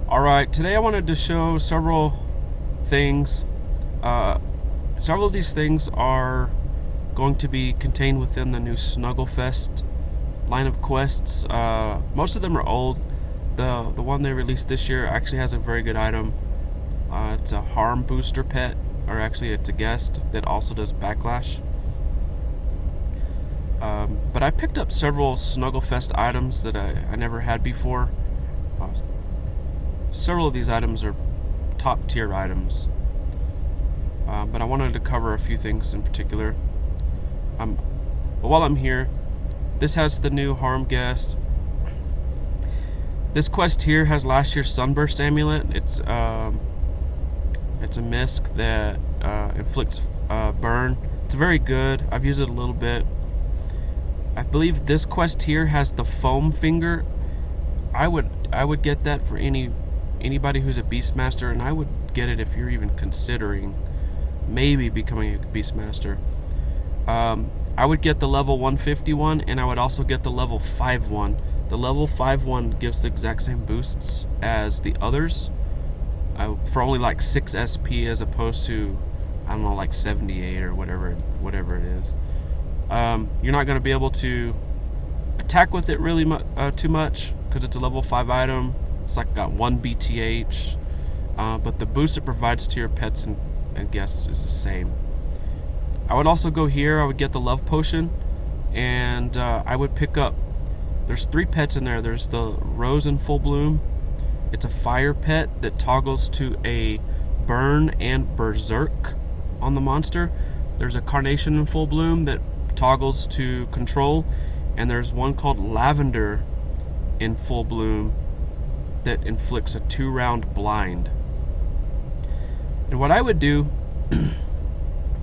Alright, today I wanted to show several things. Several of these things are going to be contained within the new Snugglefest line of quests. Most of them are old. The one they released this year actually has a very good item. It's a harm booster pet, or actually it's a guest that also does backlash. But I picked up several Snugglefest items that I never had before. Several of these items are top tier items, but I wanted to cover a few things in particular. But while I'm here, this has the new harm guest. This quest here has last year's Sunburst amulet. It's a misc that inflicts burn. It's very good. I've used it a little bit. I believe this quest here has the foam finger. I would get that for anybody who's a Beastmaster, and I would get it if you're even considering maybe becoming a Beastmaster. I would get the level 151, and I would also get the level 5 one. The level 5 one gives the exact same boosts as the others, for only like 6 SP as opposed to, I don't know, like 78 or whatever it is. You're not going to be able to attack with it really too much because it's a level 5 item. It's like got 1 BTH, but the boost it provides to your pets and guests is the same. I would also go here. I would get the love potion, and I would pick up. There's 3 pets in there. There's the rose in full bloom. It's a fire pet that toggles to a burn and berserk on the monster. There's a carnation in full bloom that toggles to control, and there's one called lavender in full bloom that inflicts a 2-round blind. And what I would do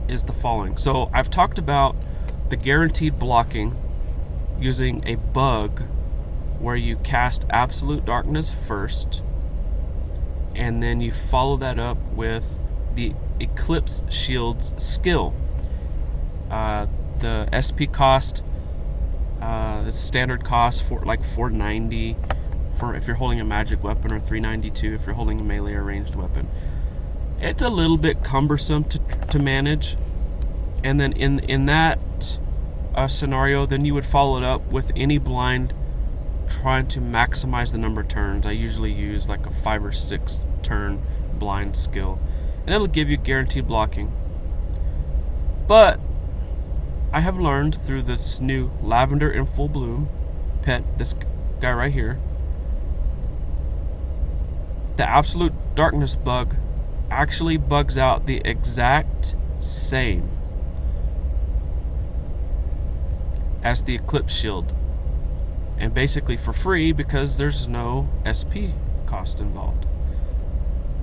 is the following. So I've talked about the guaranteed blocking using a bug where you cast absolute darkness first, and then you follow that up with the eclipse shields skill. The SP cost, the standard cost for like 490 for if you're holding a magic weapon, or 392 if you're holding a melee or ranged weapon. It's a little bit cumbersome to manage, and then in that scenario, then you would follow it up with any blind trying to maximize the number of turns. I usually use like a 5 or 6 turn blind skill, and it'll give you guaranteed blocking. But I have learned through this new lavender in full bloom pet, this guy right here, the absolute darkness bug actually bugs out the exact same as the eclipse shield, and basically for free because there's no SP cost involved.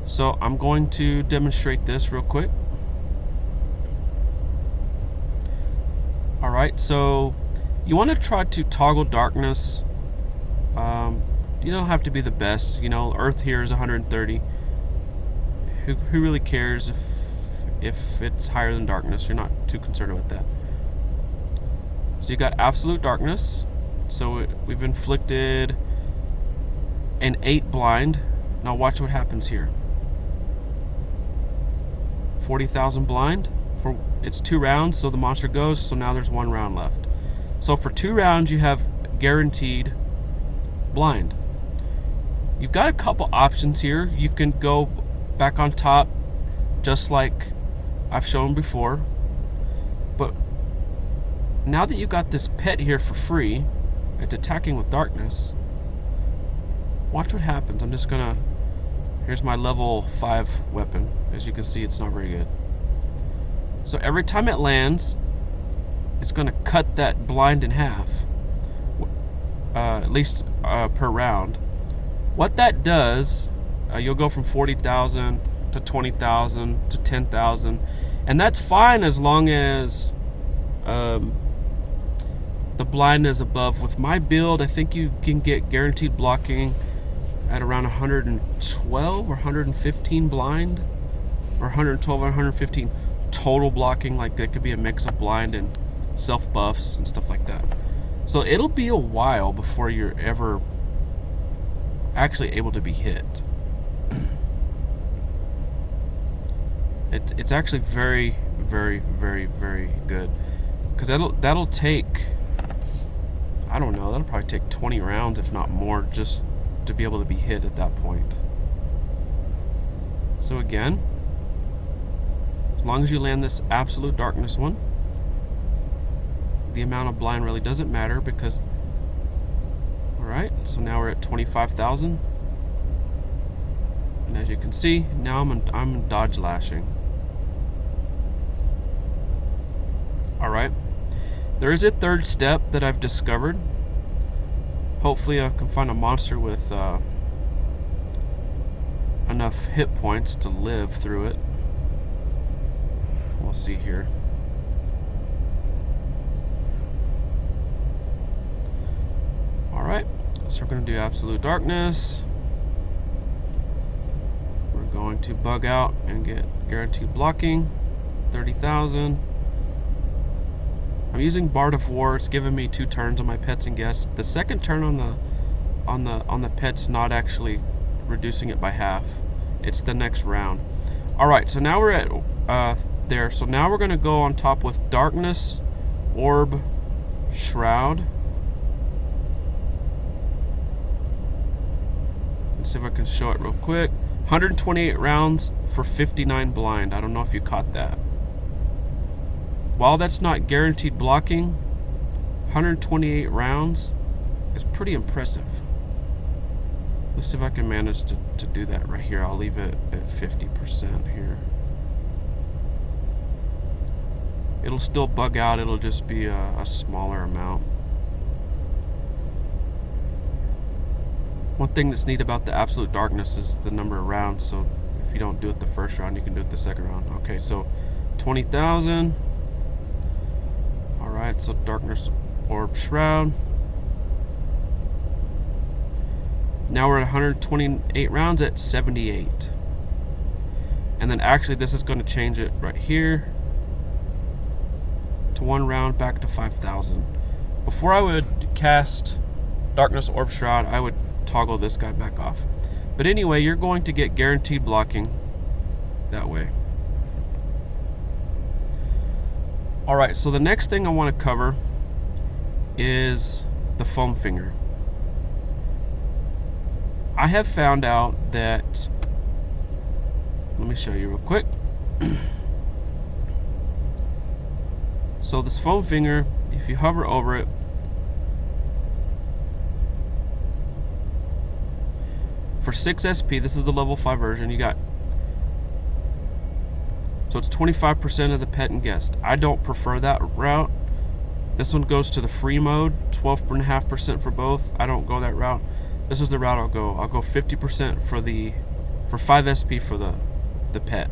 So I'm going to demonstrate this real quick. Alright, so you want to try to toggle darkness. You don't have to be the best. You know, Earth here is 130. Who really cares if it's higher than darkness? You're not too concerned with that. So you got absolute darkness. So we've inflicted an 8 blind. Now watch what happens here. 40,000 blind. It's 2 rounds, so the monster goes. So now there's 1 round left. So for 2 rounds, you have guaranteed blind. You've got a couple options here. You can go back on top, just like I've shown before. But now that you got this pet here for free, it's attacking with darkness. Watch what happens. I'm just gonna. Here's my level 5 weapon. As you can see, it's not very good. So every time it lands, it's gonna cut that blind in half, at least per round. What that does, you'll go from 40,000 to 20,000 to 10,000, and that's fine as long as the blind is above. With my build, I think you can get guaranteed blocking at around 112 or 115 blind, or 112 or 115 total blocking. Like that could be a mix of blind and self buffs and stuff like that. So it'll be a while before you're ever actually able to be hit. It's actually very, very, very, very good. Because that'll take, I don't know, that'll probably take 20 rounds, if not more, just to be able to be hit at that point. So again, as long as you land this absolute darkness one, the amount of blind really doesn't matter because, alright, so now we're at 25,000. And as you can see, now I'm dodge lashing. Alright, there is a third step that I've discovered. Hopefully I can find a monster with enough hit points to live through it. We'll see here. Alright, so we're going to do absolute darkness. We're going to bug out and get guaranteed blocking, 30,000. I'm using Bard of War. It's giving me 2 turns on my pets and guests. The second turn on the pet's not actually reducing it by half. It's the next round. Alright, so now we're at there. So now we're going to go on top with Darkness, Orb, Shroud. Let's see if I can show it real quick. 128 rounds for 59 blind. I don't know if you caught that. While that's not guaranteed blocking, 128 rounds is pretty impressive. Let's see if I can manage to do that right here. I'll leave it at 50% here. It'll still bug out. It'll just be a smaller amount. One thing that's neat about the absolute darkness is the number of rounds. So if you don't do it the first round, you can do it the second round. Okay, so 20,000. Alright, so Darkness, Orb, Shroud. Now we're at 128 rounds at 78. And then actually this is going to change it right here to 1 round back to 5,000. Before I would cast Darkness, Orb, Shroud, I would toggle this guy back off. But anyway, you're going to get guaranteed blocking that way. Alright, so the next thing I want to cover is the foam finger. I have found out that, let me show you real quick. So this foam finger, if you hover over it, for 6 SP, this is the level 5 version, you got, so it's 25% of the pet and guest. I don't prefer that route. This one goes to the free mode, 12.5% for both. I don't go that route. This is the route I'll go. I'll go 50% for 5 SP for the pet.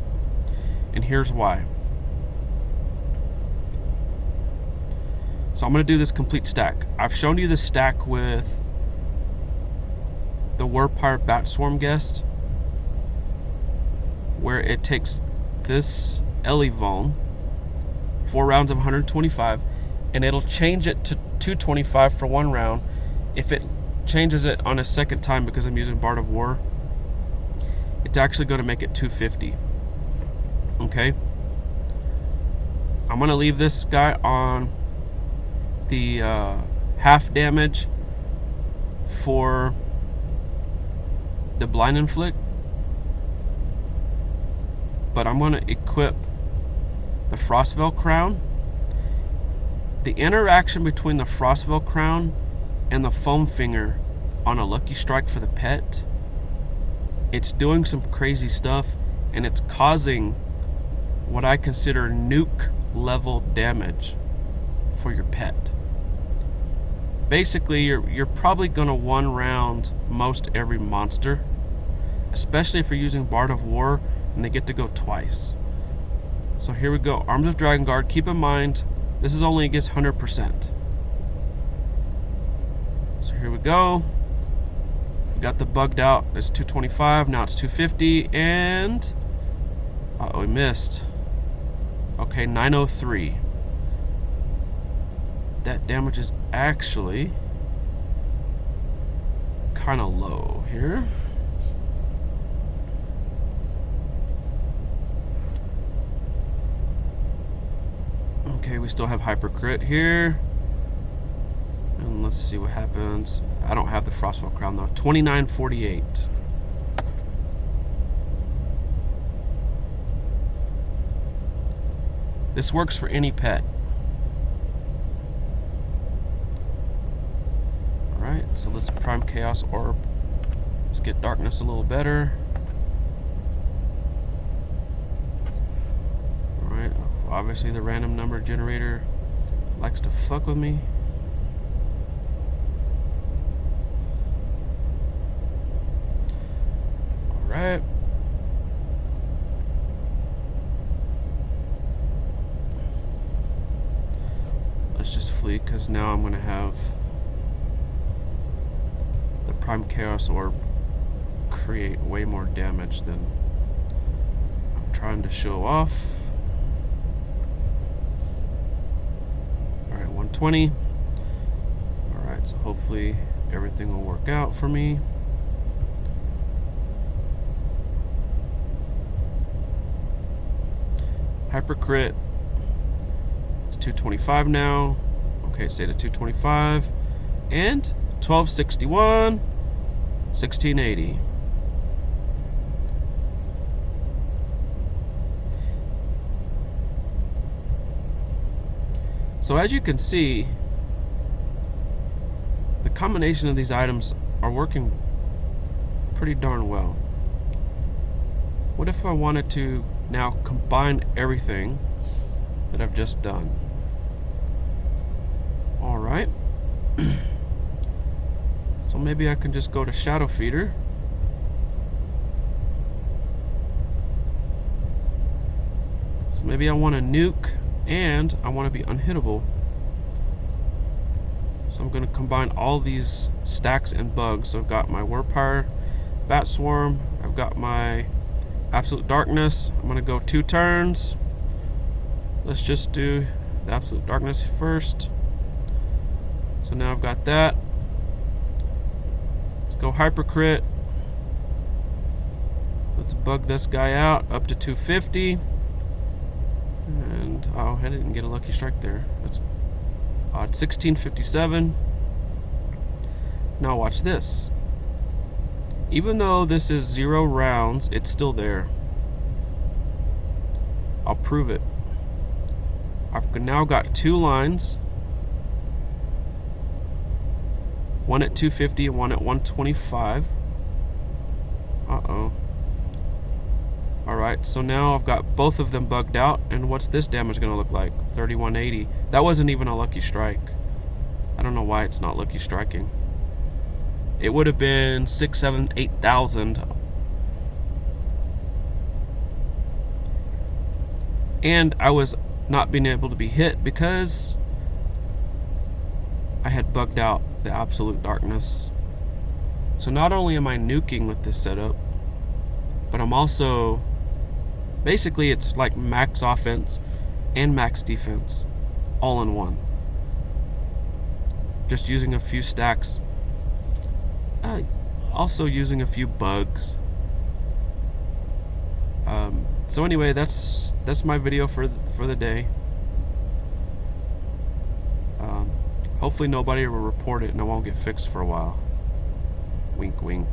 And here's why. So I'm going to do this complete stack. I've shown you the stack with the werepyre bat swarm guest, where it takes this Elevone, 4 rounds of 125, and it'll change it to 225 for 1 round. If it changes it on a second time because I'm using Bard of War, it's actually going to make it 250. Okay, I'm going to leave this guy on the half damage for the blind inflict, but I'm going to equip the Frostveil Crown. The interaction between the Frostveil Crown and the foam finger on a lucky strike for the pet, it's doing some crazy stuff, and it's causing what I consider nuke level damage for your pet. Basically, you're probably going to 1 round most every monster, especially if you're using Bard of War and they get to go twice. So here we go. Arms of Dragon Guard. Keep in mind, this is only against 100%. So here we go. We got the bugged out. It's 225. Now it's 250. And we missed. Okay, 903. That damage is actually kind of low here. we still have hyper crit here. And let's see what happens. I don't have the Frostwell Crown though. 2948. This works for any pet. Alright, so let's prime Chaos Orb. Let's get darkness a little better. Alright, obviously the random number generator likes to fuck with me. Alright. Let's just flee, because now I'm going to have the Prime Chaos Orb create way more damage than I'm trying to show off. Alright, 120. Alright, so hopefully everything will work out for me. Hyper crit. It's 225 now. Okay, stay to 225. And 1261. 1680. So as you can see, the combination of these items are working pretty darn well. What if I wanted to now combine everything that I've just done? Alright. So maybe I can just go to Shadow Feeder. So maybe I want to nuke and I want to be unhittable. So I'm going to combine all these stacks and bugs. So I've got my werepyre, bat swarm, I've got my absolute darkness. I'm going to go 2 turns. Let's just do the absolute darkness first. So now I've got that. Let's go hyper crit. Let's bug this guy out up to 250. And oh, I didn't get a lucky strike there. That's odd. 1657. Now watch this. Even though this is 0 rounds, it's still there. I'll prove it. I've now got 2 lines. One at 250 and one at 125. Uh-oh. Alright, so now I've got both of them bugged out, and what's this damage going to look like? 3180. That wasn't even a lucky strike. I don't know why it's not lucky striking. It would have been 6, 7, 8,000. And I was not being able to be hit because I had bugged out the absolute darkness. So not only am I nuking with this setup, but I'm also... Basically, it's like max offense and max defense all in one. Just using a few stacks. Also using a few bugs. So anyway, that's my video for the day. Hopefully nobody will report it and it won't get fixed for a while. Wink, wink.